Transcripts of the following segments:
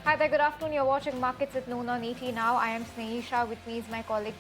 Hi there, good afternoon. You're watching Markets at Noon on ET Now. I am Snehisha. With me is my colleague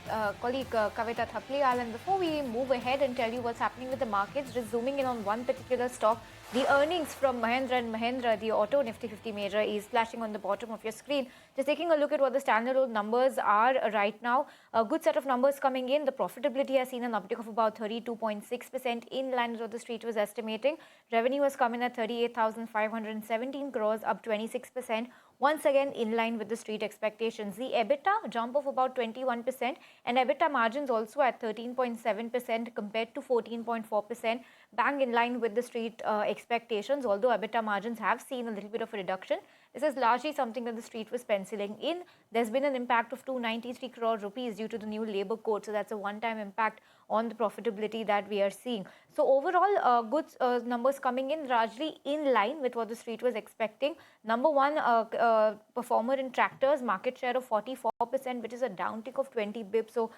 Kavita Thapliyal. And before we move ahead and tell you what's happening with the markets, just zooming in on one particular stock, the earnings from Mahindra Mahindra, the auto Nifty 50 major, is flashing on the bottom of your screen. Just taking a look at what the standalone numbers are right now. A good set of numbers coming in. The profitability has seen an uptick of about 32.6% in line with what the street was estimating. Revenue has come in at 38,517 crores, up 26%. Once again, in line with the street expectations. The EBITDA jump of about 21% and EBITDA margins also at 13.7% compared to 14.4%, bang in line with the street expectations. Although EBITDA margins have seen a little bit of a reduction, this is largely something that the street was penciling in. There's been an impact of 293 crore rupees due to the new labor code. So that's a one-time impact on the profitability that we are seeing. So overall, good numbers coming in largely in line with what the street was expecting. Number one performer in tractors, market share of 44%, which is a downtick of 20 bips. So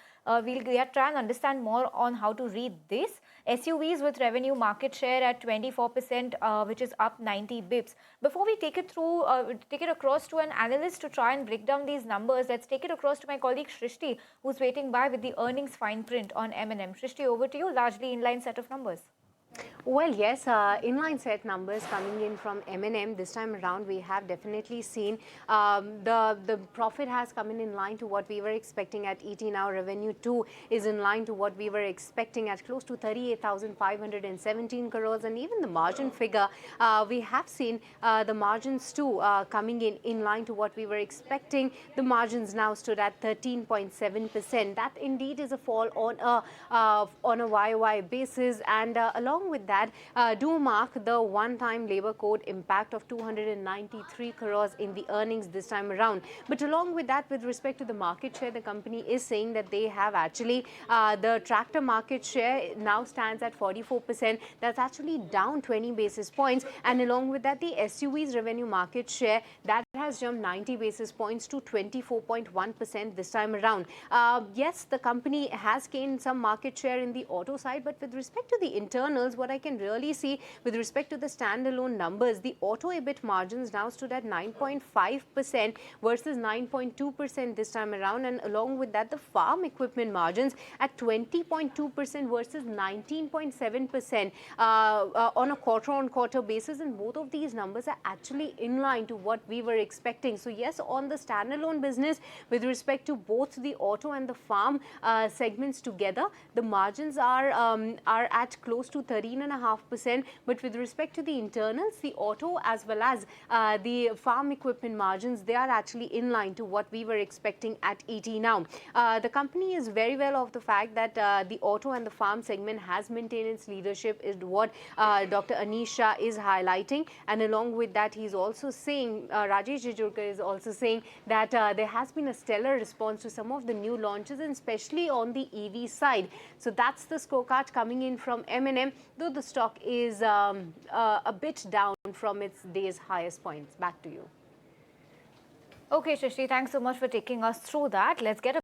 we are trying to understand more on how to read this. SUVs with revenue market share at 24%, which is up 90 bips. Before we take it through, take it across to an analyst to try and break down these numbers, let's take it across to my colleague Shrishti, who's waiting by with the earnings fine print on M&M. Shrishti, over to you. Largely inline set of numbers. Well, yes, inline set numbers coming in from M&M this time around. We have definitely seen the profit has come in line to what we were expecting at ET Now. Revenue too is in line to what we were expecting at close to 38,517 crores, and even the margin figure we have seen the margins too coming in line to what we were expecting. The margins now stood at 13.7%. That indeed is a fall on a YOY basis, and along with that, do mark the one-time labor code impact of 293 crores in the earnings this time around. But along with that, with respect to the market share, the company is saying that they have actually the tractor market share now stands at 44%. That's actually down 20 basis points. And along with that, the SUVs revenue market share that has jumped 90 basis points to 24.1% this time around. Yes, the company has gained some market share in the auto side, but with respect to the internals, what I can really see with respect to the standalone numbers, the auto EBIT margins now stood at 9.5% versus 9.2% this time around, and along with that, the farm equipment margins at 20.2% versus 19.7% on a quarter-on-quarter basis, and both of these numbers are actually in line to what we were expecting. So yes, on the standalone business, with respect to both the auto and the farm segments together, the margins are at close to 13.5%, but with respect to the internals, the auto as well as the farm equipment margins, they are actually in line to what we were expecting at ET Now. The company is very well of the fact that the auto and the farm segment has maintained its leadership, is what Dr. Anisha is highlighting, and along with that, he's also saying, Rajesh Jejurkar is also saying that there has been a stellar response to some of the new launches, and especially on the EV side. So that's the scorecard coming in from M&M, though the stock is a bit down from its day's highest points. Back to you. Okay, Shrishti, thanks so much for taking us through that. Let's get a